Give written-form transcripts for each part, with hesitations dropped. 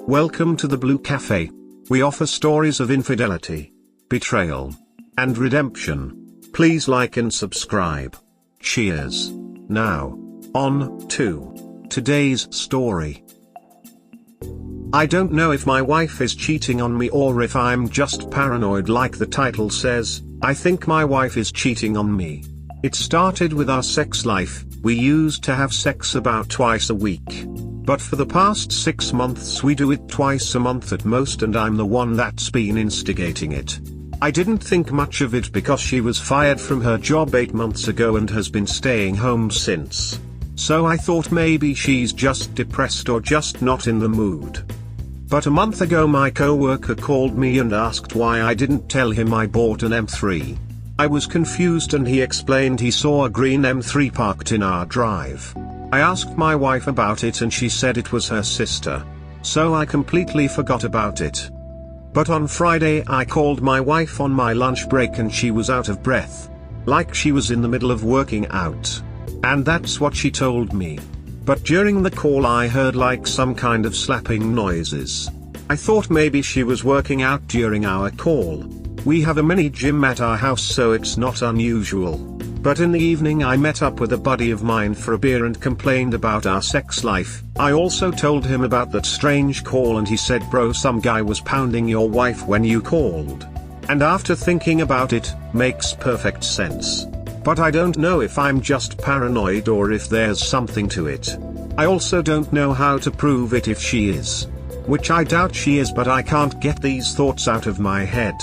Welcome to the Blue Cafe. We offer stories of infidelity, betrayal, and redemption. Please like and subscribe. Cheers. Now, on to today's story. I don't know if my wife is cheating on me or if I'm just paranoid like the title says. I think my wife is cheating on me. It started with our sex life. We used to have sex about twice a week. But for the past 6 months we do it twice a month at most, and I'm the one that's been instigating it. I didn't think much of it because she was fired from her job 8 months ago and has been staying home since. So I thought maybe she's just depressed or just not in the mood. But a month ago my coworker called me and asked why I didn't tell him I bought an M3. I was confused and he explained he saw a green M3 parked in our drive. I asked my wife about it and she said it was her sister. So I completely forgot about it. But on Friday I called my wife on my lunch break and she was out of breath. Like she was in the middle of working out. And that's what she told me. But during the call I heard like some kind of slapping noises. I thought maybe she was working out during our call. We have a mini gym at our house so it's not unusual. But in the evening I met up with a buddy of mine for a beer and complained about our sex life. I also told him about that strange call and he said, bro, some guy was pounding your wife when you called. And after thinking about it, makes perfect sense. But I don't know if I'm just paranoid or if there's something to it. I also don't know how to prove it if she is. Which I doubt she is, but I can't get these thoughts out of my head.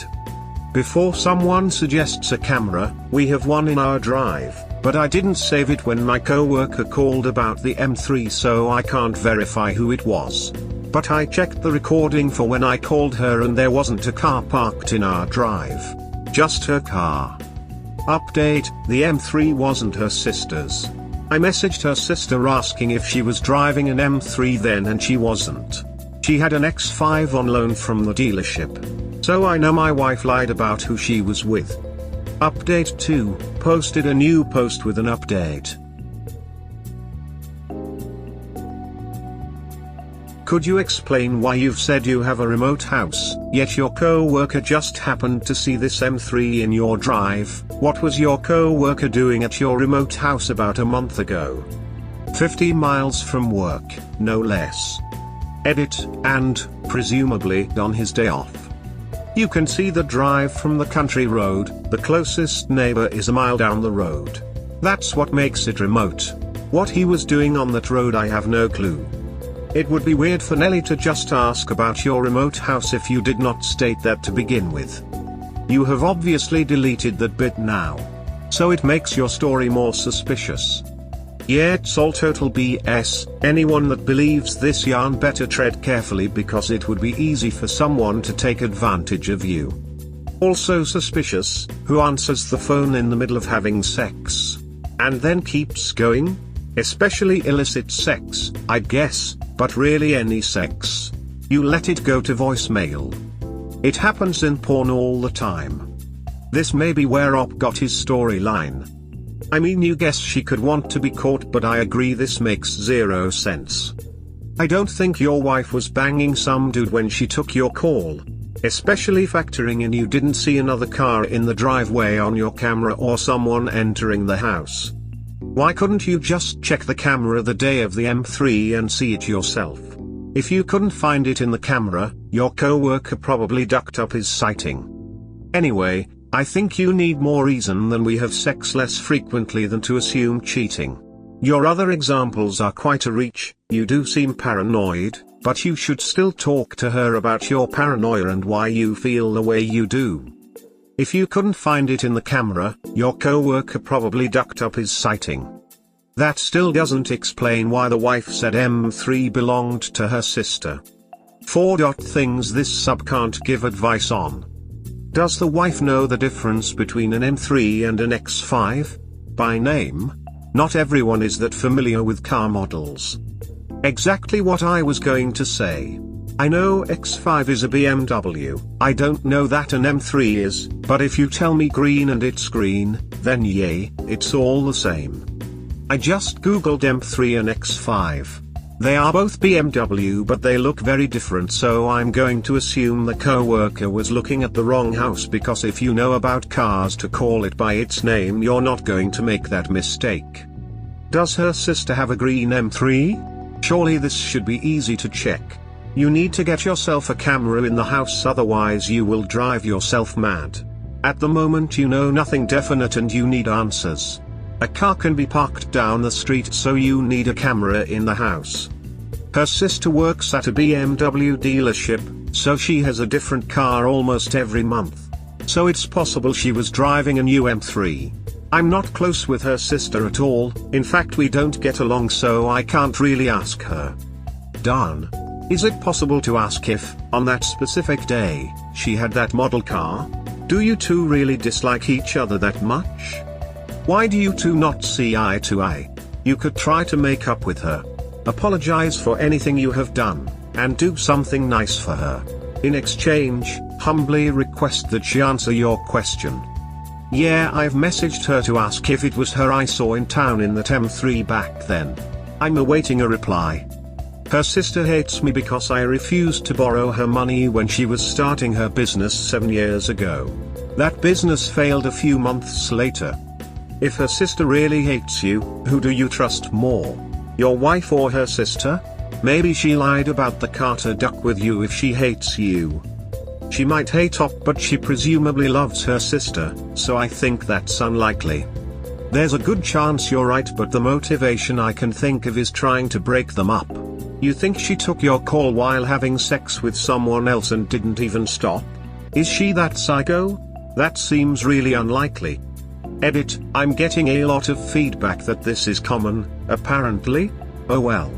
Before someone suggests a camera, we have one in our drive, but I didn't save it when my coworker called about the M3 so I can't verify who it was. But I checked the recording for when I called her and there wasn't a car parked in our drive. Just her car. Update, the M3 wasn't her sister's. I messaged her sister asking if she was driving an M3 then and she wasn't. She had an X5 on loan from the dealership. So I know my wife lied about who she was with. Update 2, posted a new post with an update. Could you explain why you've said you have a remote house, yet your co-worker just happened to see this M3 in your drive? What was your co-worker doing at your remote house about a month ago? 50 miles from work, no less. Edit, and, presumably, on his day off. You can see the drive from the country road, the closest neighbor is a mile down the road. That's what makes it remote. What he was doing on that road I have no clue. It would be weird for Nelly to just ask about your remote house if you did not state that to begin with. You have obviously deleted that bit now. So it makes your story more suspicious. Yeah, it's all total BS. Anyone that believes this yarn better tread carefully because it would be easy for someone to take advantage of you. Also suspicious, who answers the phone in the middle of having sex? And then keeps going? Especially illicit sex, I'd guess, but really any sex. You let it go to voicemail. It happens in porn all the time. This may be where Op got his storyline. I mean, you guess she could want to be caught, but I agree this makes zero sense. I don't think your wife was banging some dude when she took your call. Especially factoring in you didn't see another car in the driveway on your camera or someone entering the house. Why couldn't you just check the camera the day of the M3 and see it yourself? If you couldn't find it in the camera, your coworker probably ducked up his sighting. Anyway, I think you need more reason than we have sex less frequently than to assume cheating. Your other examples are quite a reach. You do seem paranoid, but you should still talk to her about your paranoia and why you feel the way you do. If you couldn't find it in the camera, your coworker probably ducked up his sighting. That still doesn't explain why the wife said M3 belonged to her sister. 4. Things this sub can't give advice on. Does the wife know the difference between an M3 and an X5? By name? Not everyone is that familiar with car models. Exactly what I was going to say. I know X5 is a BMW, I don't know that an M3 is, but if you tell me green and it's green, then yay, it's all the same. I just googled M3 and X5. They are both BMW, but they look very different, so I'm going to assume the co-worker was looking at the wrong house, because if you know about cars to call it by its name, you're not going to make that mistake. Does her sister have a green M3? Surely this should be easy to check. You need to get yourself a camera in the house, otherwise you will drive yourself mad. At the moment you know nothing definite and you need answers. A car can be parked down the street, so you need a camera in the house. Her sister works at a BMW dealership, so she has a different car almost every month. So it's possible she was driving a new M3. I'm not close with her sister at all, in fact we don't get along, so I can't really ask her. Darn. Is it possible to ask if, on that specific day, she had that model car? Do you two really dislike each other that much? Why do you two not see eye to eye? You could try to make up with her. Apologize for anything you have done, and do something nice for her. In exchange, humbly request that she answer your question. Yeah, I've messaged her to ask if it was her I saw in town in that M3 back then. I'm awaiting a reply. Her sister hates me because I refused to borrow her money when she was starting her business 7 years ago. That business failed a few months later. If her sister really hates you, who do you trust more? Your wife or her sister? Maybe she lied about the Carter duck with you if she hates you. She might hate Op, but she presumably loves her sister, so I think that's unlikely. There's a good chance you're right, but the motivation I can think of is trying to break them up. You think she took your call while having sex with someone else and didn't even stop? Is she that psycho? That seems really unlikely. Edit, I'm getting a lot of feedback that this is common, apparently? Oh well.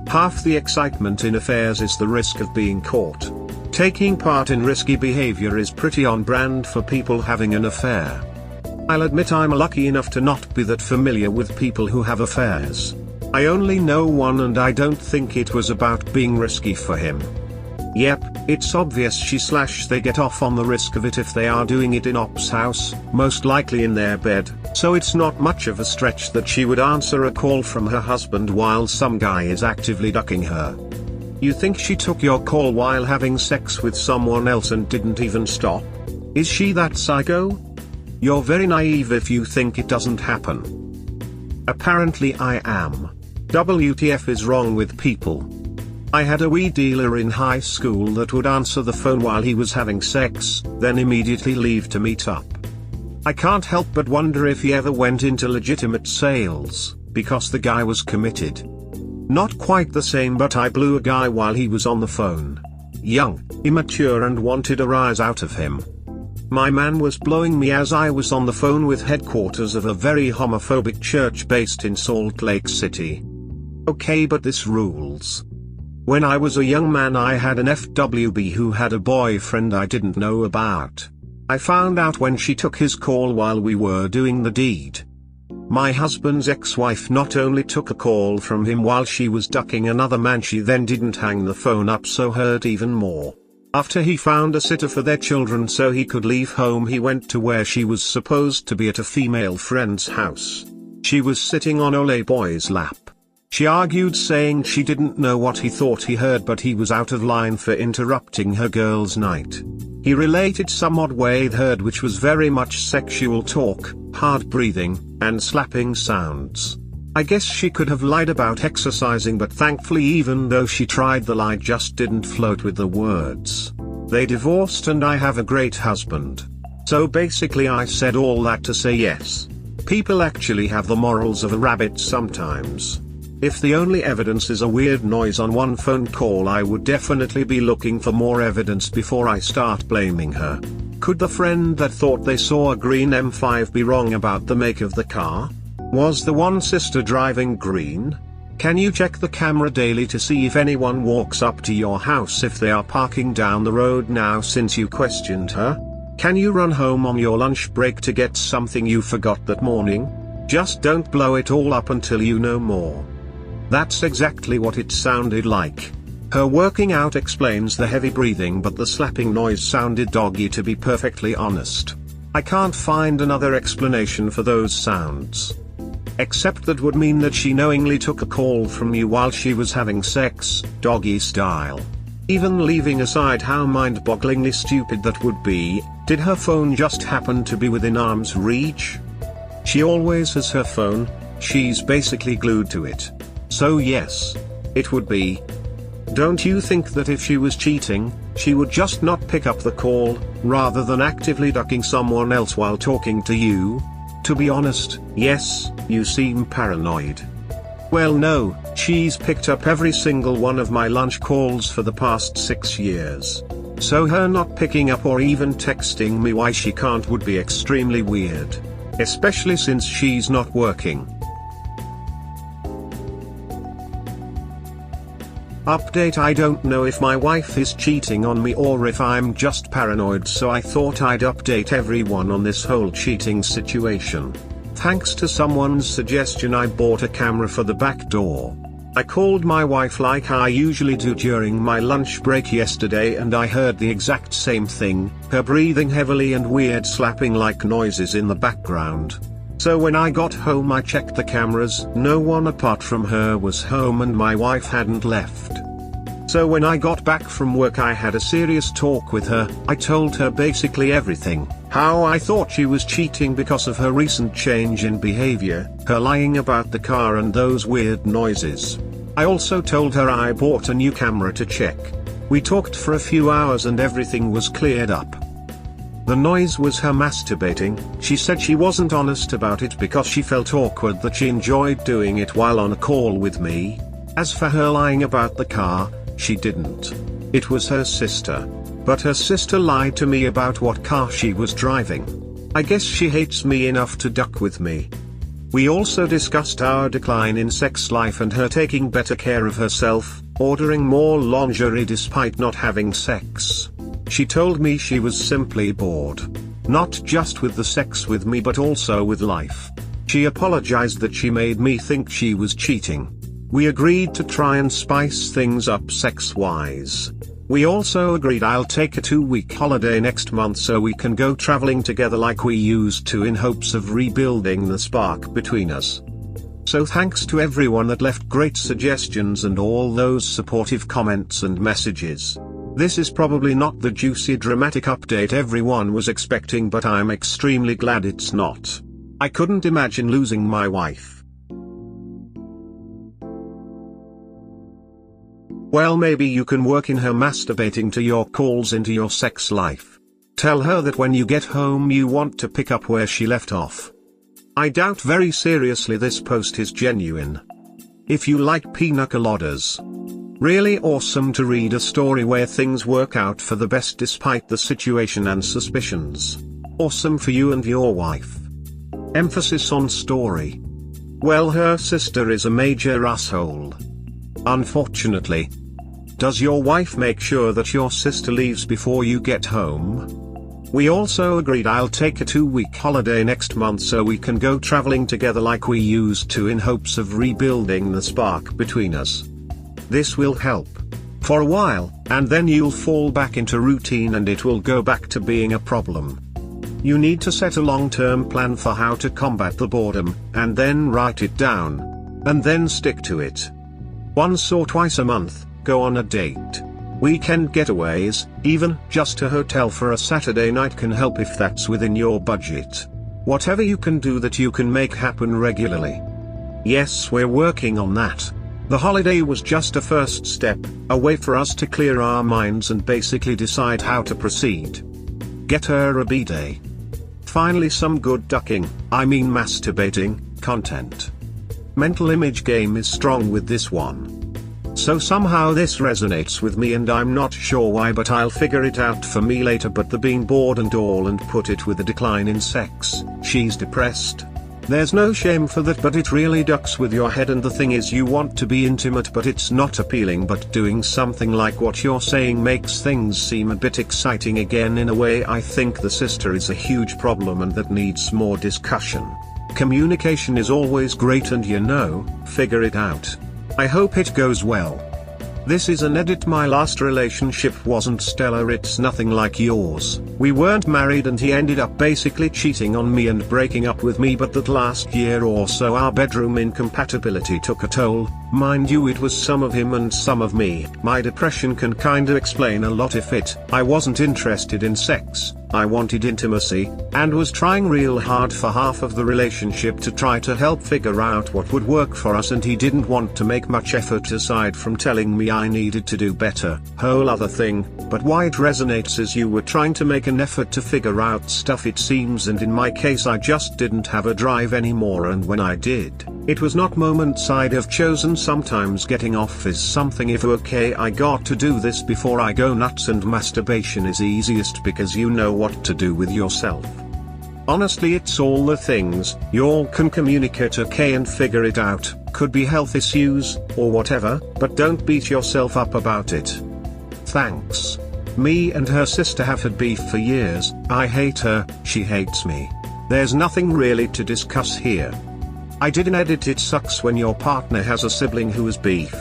Half the excitement in affairs is the risk of being caught. Taking part in risky behavior is pretty on brand for people having an affair. I'll admit I'm lucky enough to not be that familiar with people who have affairs. I only know one, and I don't think it was about being risky for him. Yep, it's obvious they get off on the risk of it if they are doing it in Op's house, most likely in their bed, so it's not much of a stretch that she would answer a call from her husband while some guy is actively ducking her. You think she took your call while having sex with someone else and didn't even stop? Is she that psycho? You're very naive if you think it doesn't happen. Apparently I am. WTF is wrong with people? I had a weed dealer in high school that would answer the phone while he was having sex, then immediately leave to meet up. I can't help but wonder if he ever went into legitimate sales, because the guy was committed. Not quite the same, but I blew a guy while he was on the phone. Young, immature, and wanted a rise out of him. My man was blowing me as I was on the phone with headquarters of a very homophobic church based in Salt Lake City. Okay, but this rules. When I was a young man, I had an FWB who had a boyfriend I didn't know about. I found out when she took his call while we were doing the deed. My husband's ex-wife not only took a call from him while she was ducking another man, she then didn't hang the phone up, so hurt even more. After he found a sitter for their children so he could leave home, he went to where she was supposed to be at a female friend's house. She was sitting on Ole Boy's lap. She argued, saying she didn't know what he thought he heard, but he was out of line for interrupting her girls' night. He related some odd way he'd heard, which was very much sexual talk, hard breathing, and slapping sounds. I guess she could have lied about exercising, but thankfully, even though she tried, the lie just didn't float with the words. They divorced and I have a great husband. So basically I said all that to say yes. People actually have the morals of a rabbit sometimes. If the only evidence is a weird noise on one phone call, I would definitely be looking for more evidence before I start blaming her. Could the friend that thought they saw a green M5 be wrong about the make of the car? Was the one sister driving green? Can you check the camera daily to see if anyone walks up to your house if they are parking down the road now since you questioned her? Can you run home on your lunch break to get something you forgot that morning? Just don't blow it all up until you know more. That's exactly what it sounded like. Her working out explains the heavy breathing, but the slapping noise sounded doggy, to be perfectly honest. I can't find another explanation for those sounds. Except that would mean that she knowingly took a call from you while she was having sex, doggy style. Even leaving aside how mind-bogglingly stupid that would be, did her phone just happen to be within arm's reach? She always has her phone, she's basically glued to it. So yes, it would be. Don't you think that if she was cheating, she would just not pick up the call, rather than actively ducking someone else while talking to you? To be honest, yes, you seem paranoid. Well no, she's picked up every single one of my lunch calls for the past 6 years. So her not picking up or even texting me why she can't would be extremely weird. Especially since she's not working. Update: I don't know if my wife is cheating on me or if I'm just paranoid, so I thought I'd update everyone on this whole cheating situation. Thanks to someone's suggestion I bought a camera for the back door. I called my wife like I usually do during my lunch break yesterday and I heard the exact same thing, her breathing heavily and weird slapping like noises in the background. So when I got home I checked the cameras, no one apart from her was home and my wife hadn't left. So when I got back from work I had a serious talk with her. I told her basically everything, how I thought she was cheating because of her recent change in behavior, her lying about the car and those weird noises. I also told her I bought a new camera to check. We talked for a few hours and everything was cleared up. The noise was her masturbating. She said she wasn't honest about it because she felt awkward that she enjoyed doing it while on a call with me. As for her lying about the car, she didn't. It was her sister. But her sister lied to me about what car she was driving. I guess she hates me enough to duck with me. We also discussed our decline in sex life and her taking better care of herself, ordering more lingerie despite not having sex. She told me she was simply bored. Not just with the sex with me but also with life. She apologized that she made me think she was cheating. We agreed to try and spice things up sex-wise. We also agreed I'll take a 2-week holiday next month so we can go traveling together like we used to in hopes of rebuilding the spark between us. So thanks to everyone that left great suggestions and all those supportive comments and messages. This is probably not the juicy dramatic update everyone was expecting, but I'm extremely glad it's not. I couldn't imagine losing my wife. Well, maybe you can work in her masturbating to your calls into your sex life. Tell her that when you get home you want to pick up where she left off. I doubt very seriously this post is genuine. If you like pina coladas. Really awesome to read a story where things work out for the best despite the situation and suspicions. Awesome for you and your wife. Emphasis on story. Well, her sister is a major asshole. Unfortunately. Does your wife make sure that your sister leaves before you get home? We also agreed I'll take a 2-week holiday next month so we can go traveling together like we used to in hopes of rebuilding the spark between us. This will help. For a while, and then you'll fall back into routine and it will go back to being a problem. You need to set a long-term plan for how to combat the boredom, and then write it down. And then stick to it. Once or twice a month, go on a date. Weekend getaways, even just a hotel for a Saturday night can help if that's within your budget. Whatever you can do that you can make happen regularly. Yes, we're working on that. The holiday was just a first step, a way for us to clear our minds and basically decide how to proceed. Get her a B-day. Finally some good ducking, I mean masturbating, content. Mental image game is strong with this one. So somehow this resonates with me and I'm not sure why, but I'll figure it out for me later. But the being bored and all, and put it with a decline in sex, she's depressed. There's no shame for that, but it really ducks with your head. And the thing is, you want to be intimate but it's not appealing, but doing something like what you're saying makes things seem a bit exciting again. In a way, I think the sister is a huge problem and that needs more discussion. Communication is always great and figure it out. I hope it goes well. This is an edit. My last relationship wasn't stellar, it's nothing like yours. We weren't married and he ended up basically cheating on me and breaking up with me, but that last year or so our bedroom incompatibility took a toll. Mind you, it was some of him and some of me. My depression can kinda explain a lot if I wasn't interested in sex, I wanted intimacy, and was trying real hard for half of the relationship to try to help figure out what would work for us, and he didn't want to make much effort aside from telling me I needed to do better. Whole other thing, but why it resonates is you were trying to make an effort to figure out stuff it seems, and in my case I just didn't have a drive anymore, and when I did, it was not moments I'd have chosen. Sometimes getting off is something if okay, I got to do this before I go nuts, and masturbation is easiest because you know what to do with yourself. Honestly, it's all the things. Y'all can communicate okay and figure it out, could be health issues, or whatever, but don't beat yourself up about it. Thanks. Me and her sister have had beef for years. I hate her, she hates me. There's nothing really to discuss here. I didn't edit. It sucks when your partner has a sibling who has beef.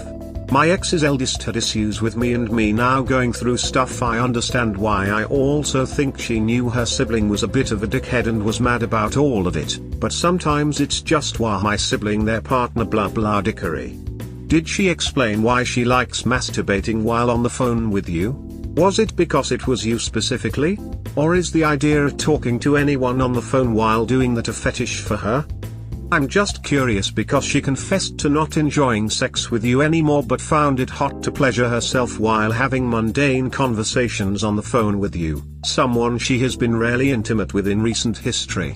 My ex's eldest had issues with me, and me now going through stuff. I understand why. I also think she knew her sibling was a bit of a dickhead and was mad about all of it, but sometimes it's just why my sibling, their partner, blah blah dickery. Did she explain why she likes masturbating while on the phone with you? Was it because it was you specifically? Or is the idea of talking to anyone on the phone while doing that a fetish for her? I'm just curious because she confessed to not enjoying sex with you anymore but found it hot to pleasure herself while having mundane conversations on the phone with you, someone she has been rarely intimate with in recent history.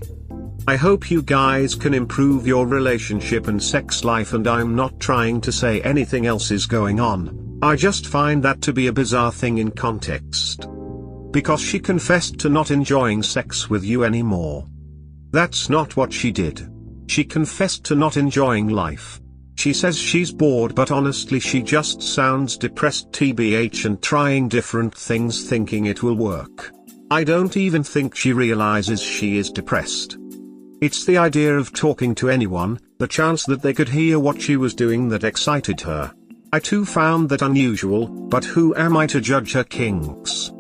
I hope you guys can improve your relationship and sex life, and I'm not trying to say anything else is going on. I just find that to be a bizarre thing in context. Because she confessed to not enjoying sex with you anymore. That's not what she did. She confessed to not enjoying life. She says she's bored, but honestly she just sounds depressed tbh and trying different things thinking it will work. I don't even think she realizes she is depressed. It's the idea of talking to anyone, the chance that they could hear what she was doing, that excited her. I too found that unusual, but who am I to judge her kinks?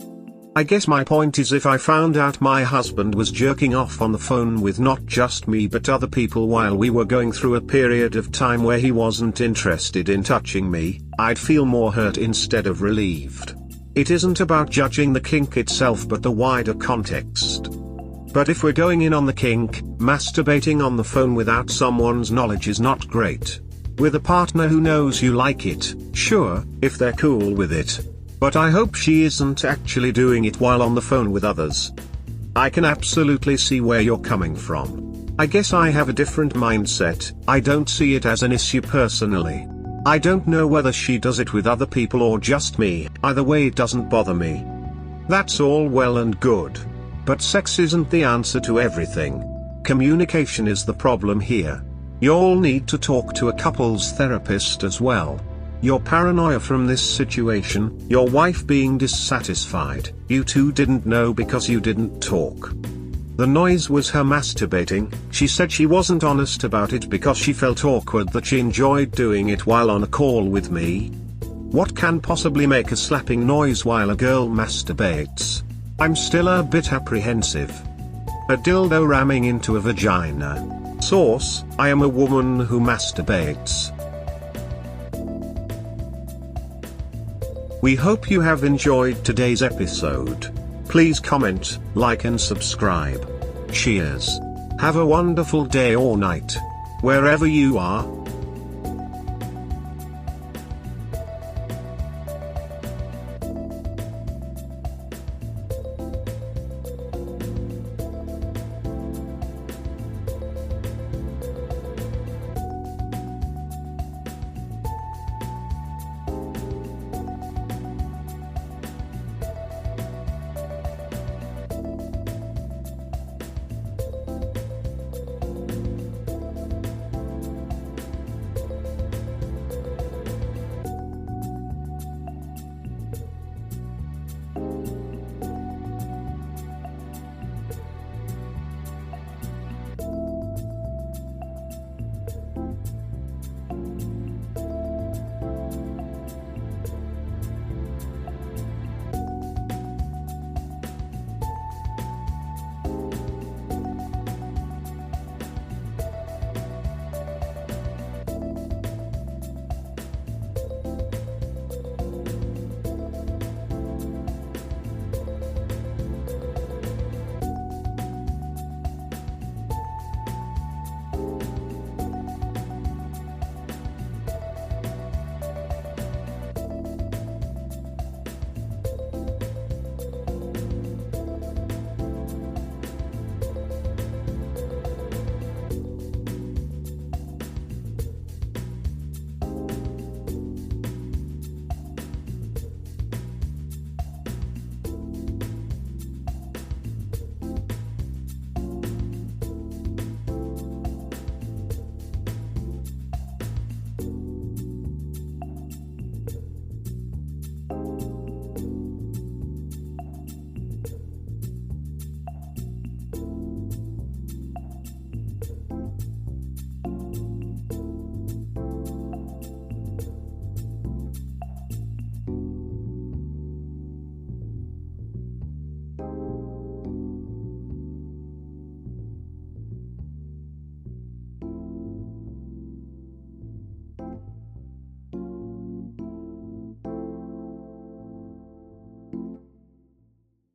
I guess my point is, if I found out my husband was jerking off on the phone with not just me but other people while we were going through a period of time where he wasn't interested in touching me, I'd feel more hurt instead of relieved. It isn't about judging the kink itself but the wider context. But if we're going in on the kink, masturbating on the phone without someone's knowledge is not great. With a partner who knows you like it, sure, if they're cool with it. But I hope she isn't actually doing it while on the phone with others. I can absolutely see where you're coming from. I guess I have a different mindset. I don't see it as an issue personally. I don't know whether she does it with other people or just me. Either way, it doesn't bother me. That's all well and good. But sex isn't the answer to everything. Communication is the problem here. You'll need to talk to a couples therapist as well. Your paranoia from this situation, your wife being dissatisfied, you two didn't know because you didn't talk. The noise was her masturbating. She said she wasn't honest about it because she felt awkward that she enjoyed doing it while on a call with me. What can possibly make a slapping noise while a girl masturbates? I'm still a bit apprehensive. A dildo ramming into a vagina. Source: I am a woman who masturbates. We hope you have enjoyed today's episode. Please comment, like and subscribe. Cheers. Have a wonderful day or night, wherever you are.